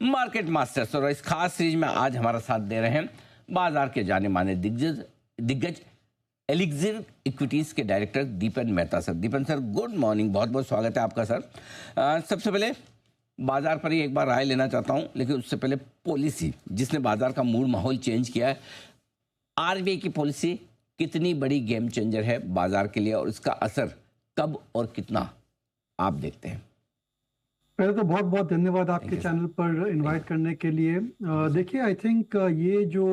Market masters और इस खास सीरीज में आज हमारा साथ दे रहे हैं बाजार के जाने माने दिग्गज एलिक्सिर इक्विटीज के director Deepan Mehta sir. Deepan sir, good morning, बहुत बहुत स्वागत है आपका सर। सबसे पहले बाजार पर ही एक बार राय लेना चाहता हूं, लेकिन उससे पहले पॉलिसी जिसने बाजार का मूड माहौल चेंज किया है, आरबीआई की पॉलिसी कितनी बड़ी गेम चेंजर है बाजार के लिए और इसका असर कब और कितना आप देखते हैं? पहले तो बहुत बहुत धन्यवाद आपके चैनल पर इनवाइट करने के लिए। देखिए, आई थिंक ये जो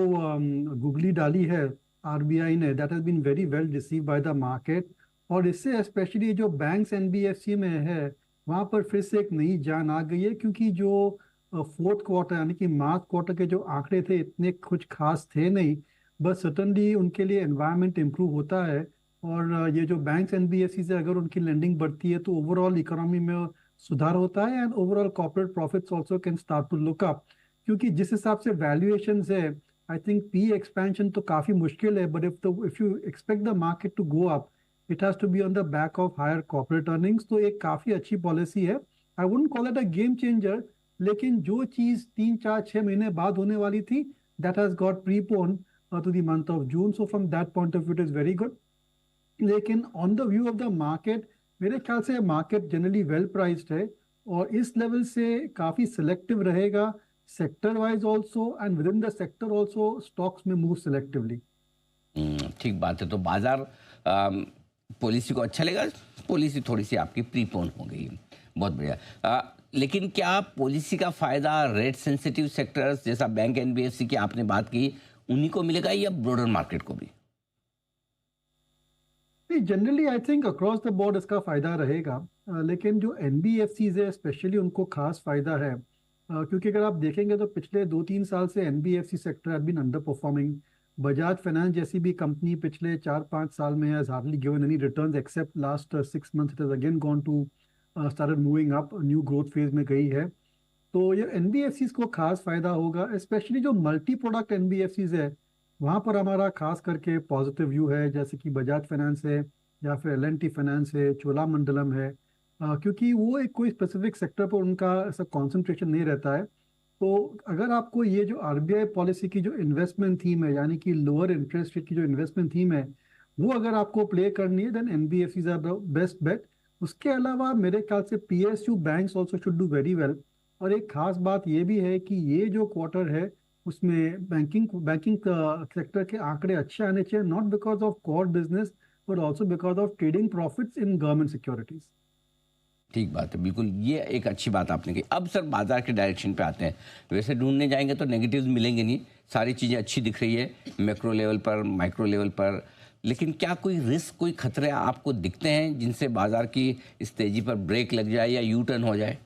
गुगली डाली है आरबीआई ने, that has been very well receive by the market. और इससे स्पेशली जो बैंक्स एनबीएफसी में है वहाँ पर फिर से एक नई जान आ गई है, क्योंकि जो फोर्थ क्वार्टर यानी कि मार्च क्वार्टर के जो आंकड़े थे इतने कुछ खास थे नहीं, बट सर्टनली उनके लिए एनवायरनमेंट इम्प्रूव होता है। और ये जो बैंक्स एनबीएफसी से अगर उनकी लेंडिंग बढ़ती है तो ओवरऑल इकोनॉमी में सुधार होता है and overall corporate profits also can start to look up. क्योंकि जिस हिसाब से वैल्यूएशंस है, आई थिंक पी एक्सपेंशन तो काफी मुश्किल है, but if you expect the market to go up, it has to be on the back of higher corporate earnings. तो एक काफी अच्छी पॉलिसी है। I wouldn't call it a game changer, लेकिन जो चीज 3 4 6 महीने बाद होने वाली थी, that has got prepone to the month of June. So from that point of view it is very good. लेकिन on the view of the market, मेरे ख्याल से मार्केट जनरली वेल प्राइस्ड है और इस लेवल से काफी सिलेक्टिव रहेगा, sector wise also and with in the sector also stocks में मूव सिलेक्टिवली। ठीक बात है। तो बाजार पॉलिसी को अच्छा लगेगा, पॉलिसी थोड़ी सी आपकी प्रीपोन हो गई, बहुत बढ़िया। लेकिन क्या पॉलिसी का फायदा रेट सेंसिटिव सेक्टर्स जैसा बैंक एनबीएफसी की आपने बात की उन्हीं को मिलेगा या ब्रॉडर मार्केट को भी? Generally I think across the board इसका फायदा रहेगा, लेकिन जो एनबीएफसीज है स्पेशली उनको खास फायदा है। क्योंकि अगर आप देखेंगे तो पिछले 2 3 साल से NBFC sector has been underperforming. Bajaj finance जैसी भी कंपनी पिछले 4 5 साल में has hardly given any returns except last 6 months. It has again gone to started moving up, new growth phase में गई है। तो ये एनबीएफसीज को खास फायदा होगा, स्पेशली जो मल्टी प्रोडक्ट एनबीएफसीज है वहाँ पर हमारा खास करके पॉजिटिव व्यू है, जैसे कि बजाज फाइनेंस है या फिर एल&टी फाइनेंस है, चोलामंडलम है। क्योंकि वो एक कोई स्पेसिफिक सेक्टर पर उनका ऐसा कॉन्सेंट्रेशन नहीं रहता है। तो अगर आपको ये जो आरबीआई पॉलिसी की जो इन्वेस्टमेंट थीम है, यानी कि लोअर इंटरेस्ट रेट की जो इन्वेस्टमेंट थीम है, वो अगर आपको प्ले करनी है, then NBFCs are the best bet. उसके अलावा मेरे ख्याल से PSU banks also should do very well. और एक खास बात ये भी है कि ये जो क्वार्टर है उसमें बैंकिंग सेक्टर के आंकड़े अच्छे आने चाहिए, not because of core business but also because of trading profits in government securities. ठीक बात है, बिल्कुल, ये एक अच्छी बात आपने कही। अब सर बाजार के डायरेक्शन पे आते हैं। वैसे ढूंढने जाएंगे तो नेगेटिव्स मिलेंगे नहीं, सारी चीज़ें अच्छी दिख रही है मैक्रो लेवल पर, माइक्रो लेवल पर। लेकिन क्या कोई रिस्क, कोई खतरे आपको दिखते हैं जिनसे बाजार की इस तेजी पर ब्रेक लग जाए या यू टर्न हो जाए?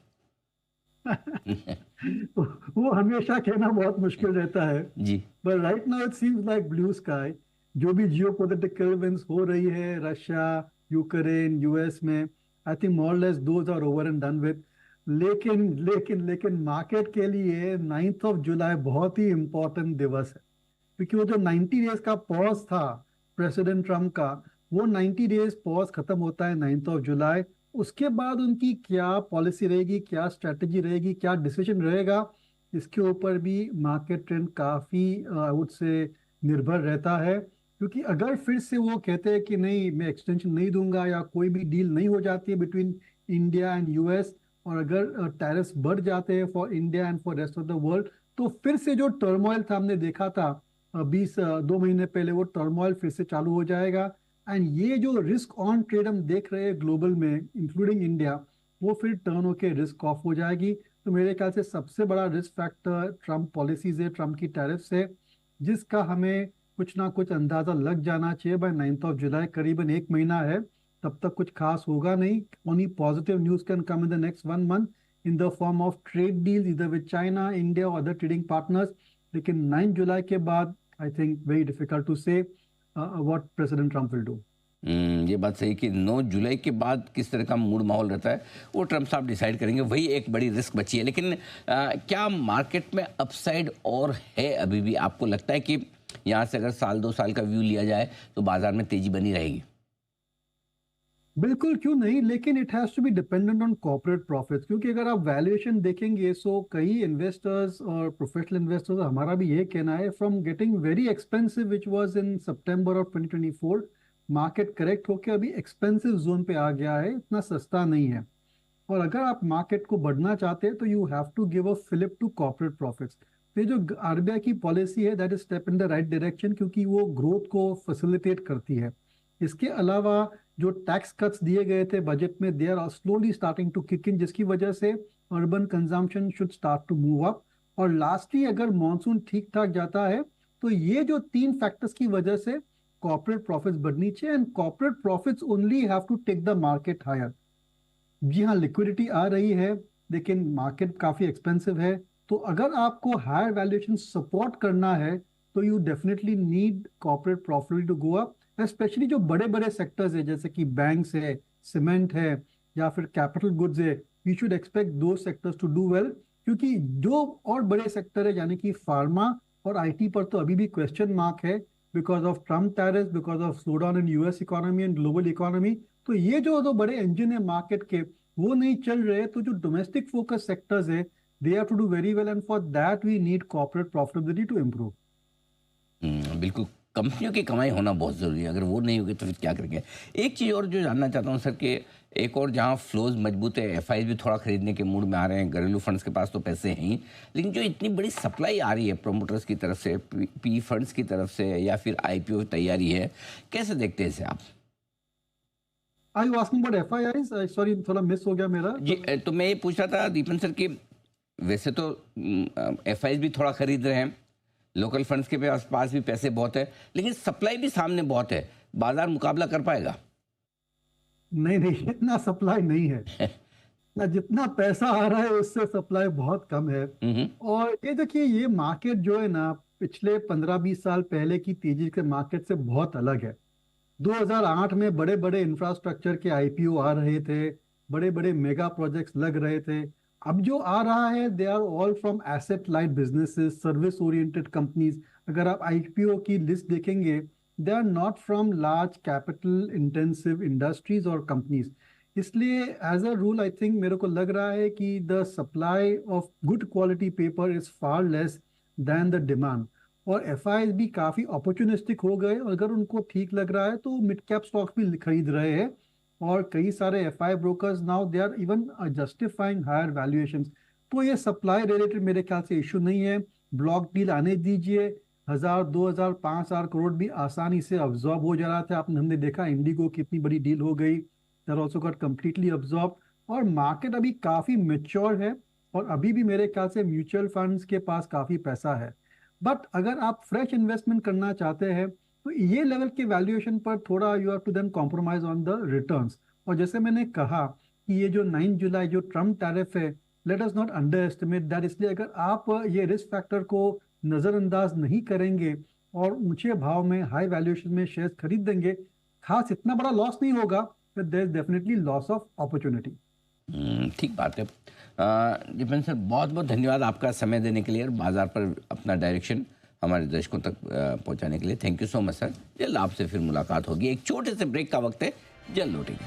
वो हमेशा कहना बहुत मुश्किल रहता है जी, but right now it seems like blue sky. जो भी जियोपॉलिटिकल इवेंट्स हो रही है रशिया, यूक्रेन, यूएस में, I think more less those are over and done with. लेकिन लेकिन लेकिन मार्केट के लिए 9th ऑफ जुलाई बहुत ही इंपॉर्टेंट दिवस है, क्योंकि वो जो 90 डेज का पॉज था प्रेसिडेंट ट्रम्प का, वो 90 डेज पॉज खत्म होता है 9th ऑफ जुलाई। उसके बाद उनकी क्या पॉलिसी रहेगी, क्या स्ट्रेटजी रहेगी, क्या डिसीजन रहेगा, इसके ऊपर भी मार्केट ट्रेंड काफी आई वुड से निर्भर रहता है। क्योंकि अगर फिर से वो कहते हैं कि नहीं मैं एक्सटेंशन नहीं दूंगा, या कोई भी डील नहीं हो जाती है बिटवीन इंडिया एंड यूएस, और अगर टैरिफ्स बढ़ जाते हैं for India and for rest of the world, तो फिर से जो टर्मोइल था हमने देखा था 2 महीने पहले, वो टर्मोइल फिर से चालू हो जाएगा। एंड ये जो रिस्क ऑन ट्रेड हम देख रहे हैं ग्लोबल में इंक्लूडिंग इंडिया, वो फिर टर्न होके रिस्क ऑफ हो जाएगी। तो मेरे ख्याल से सबसे बड़ा रिस्क फैक्टर ट्रम्प पॉलिसीज है, ट्रम्प की टैरिफ्स है, जिसका हमें कुछ ना कुछ अंदाजा लग जाना चाहिए बाय 9th ऑफ जुलाई। करीबन 1 महीना है, तब तक कुछ खास होगा नहीं। Only positive news can come in the next 1 month in the form of trade deal इधर विद चाइना, इंडिया और अदर ट्रेडिंग पार्टनर्स। लेकिन 9 जुलाई के बाद I think very difficult to say what President Trump will do. ये बात सही कि 9 जुलाई के बाद किस तरह का मूड माहौल रहता है वो ट्रम्प साहब डिसाइड करेंगे, वही एक बड़ी रिस्क बची है। लेकिन क्या मार्केट में अपसाइड और है अभी भी? आपको लगता है कि यहाँ से अगर 1 2 साल का व्यू लिया जाए तो बाजार में तेजी बनी रहेगी? बिल्कुल क्यों नहीं, लेकिन it has to be dependent on corporate profits, क्योंकि अगर आप वैल्यूएशन देखेंगे सो कई इन्वेस्टर्स और प्रोफेशनल इन्वेस्टर्स, हमारा भी ये कहना है, from getting very expensive which was in September of 2024, market correct होकर अभी एक्सपेंसिव जोन पे आ गया है, इतना सस्ता नहीं है। और अगर आप मार्केट को बढ़ना चाहते हैं तो you have to give a fillip to corporate profits. तो ये जो आरबीआई की पॉलिसी है that is step in the right direction, क्योंकि वो ग्रोथ को फैसिलिटेट करती है। इसके अलावा जो टैक्स कट्स दिए गए थे बजट में, they are slowly starting to kick in, जिसकी वजह से urban consumption should start to move up. और लास्टली अगर मॉनसून ठीक ठाक जाता है तो ये जो तीन फैक्टर्स की वजह से कॉर्पोरेट प्रॉफिट्स बढ़नी चाहिए, and corporate profits only have to take the market higher. जी हाँ, लिक्विडिटी आ रही है लेकिन मार्केट काफी एक्सपेंसिव है, तो अगर आपको हायर वैल्यूएशन सपोर्ट करना है तो you definitely need corporate profit to go up. Specially जो बड़े बड़े सेक्टर्स है जैसे कि बैंक्स है, सीमेंट है, या फिर कैपिटल गुड्स है, यू शुड एक्सपेक्ट दो सेक्टर्स टू डू वेल। क्योंकि जो और बड़े सेक्टर है यानी कि फार्मा और आईटी पर तो अभी भी क्वेश्चन मार्क है, because of Trump tariff, because of slow down in US economy and global economy. तो ये जो दो बड़े इंजन है मार्केट के वो नहीं चल रहे, तो जो डोमेस्टिक फोकस सेक्टर्स है they have to do very well, and for that we need corporate profitability to improve. बिल्कुल, कंपनियों की कमाई होना बहुत ज़रूरी है, अगर वो नहीं होगी तो फिर क्या करेंगे। एक चीज़ और जो जानना चाहता हूँ सर कि एक और जहाँ फ्लोज मजबूत है, एफआई भी थोड़ा खरीदने के मूड में आ रहे हैं, घरेलू फंड्स के पास तो पैसे हैं ही, लेकिन जो इतनी बड़ी सप्लाई आ रही है प्रोमोटर्स की तरफ से, पी फंड्स की तरफ से, या फिर आईपीओ तैयारी है, कैसे देखते हैं इसे आप? I you asking about FIIs? Sorry, थोड़ा मिस हो गया मेरा जी, तो मैं ये पूछ रहा था दीपन सर कि वैसे तो एफआई भी थोड़ा खरीद रहे हैं, लोकल फंड्स के पास भी पैसे बहुत है, लेकिन सप्लाई भी सामने बहुत है, बाजार मुकाबला कर पाएगा? नहीं नहीं, इतना सप्लाई नहीं है ना, जितना पैसा आ रहा है उससे सप्लाई बहुत कम है। हम्म। और ये देखिए, ये मार्केट जो है ना पिछले 15-20 साल पहले की तेजी के मार्केट से बहुत अलग है। 2008 में बड़े बड़े इंफ्रास्ट्रक्चर के आईपीओ आ रहे थे, बड़े बड़े मेगा प्रोजेक्ट्स लग रहे थे। अब जो आ रहा है they are all from asset light businesses, service oriented companies. अगर आप आईपीओ की लिस्ट देखेंगे, they are not from large capital intensive industries और कंपनीज। इसलिए as a rule I think मेरे को लग रहा है कि the supply of good quality paper is far less than the demand. और एफआईज भी काफी अपॉर्चुनिस्टिक हो गए, और अगर उनको ठीक लग रहा है तो मिड कैप स्टॉक्स भी खरीद रहे हैं। और कई सारे FI brokers now they are even justifying higher valuations. तो ये सप्लाई रिलेटेड मेरे ख्याल से इशू नहीं है। ब्लॉक डील आने दीजिए, 1000, 2000, 5000 करोड़ भी आसानी से अब्जॉर्ब हो जा रहा था। आपने हमने देखा इंडिगो कितनी बड़ी डील हो गई, that also got completely absorb. और मार्केट अभी काफी मेच्योर है, और अभी भी मेरे ख्याल से म्यूचुअल फंड्स के पास काफी पैसा है। बट अगर आप फ्रेश इन्वेस्टमेंट करना चाहते हैं तो ये लेवल के वैल्यूएशन पर थोड़ा you have to then compromise on the returns. और जैसे मैंने कहा कि ये जो 9 जुलाई जो ट्रम्प टैरिफ है, let us not under estimate that. इसलिए अगर आप ये रिस्क फैक्टर को नज़रअंदाज नहीं करेंगे और ऊंचे भाव में हाई वैल्यूएशन में शेयर्स खरीद देंगे, खास इतना बड़ा लॉस नहीं होगा, but there is definitely loss of opportunity. ठीक बात है। दीपन सर, बहुत बहुत धन्यवाद आपका समय देने के लिए और बाजार पर अपना डायरेक्शन हमारे दर्शकों तक पहुंचाने के लिए। Thank you so much sir. जल्द आपसे फिर मुलाकात होगी। एक छोटे से ब्रेक का वक्त है, जल्द लौटेंगे।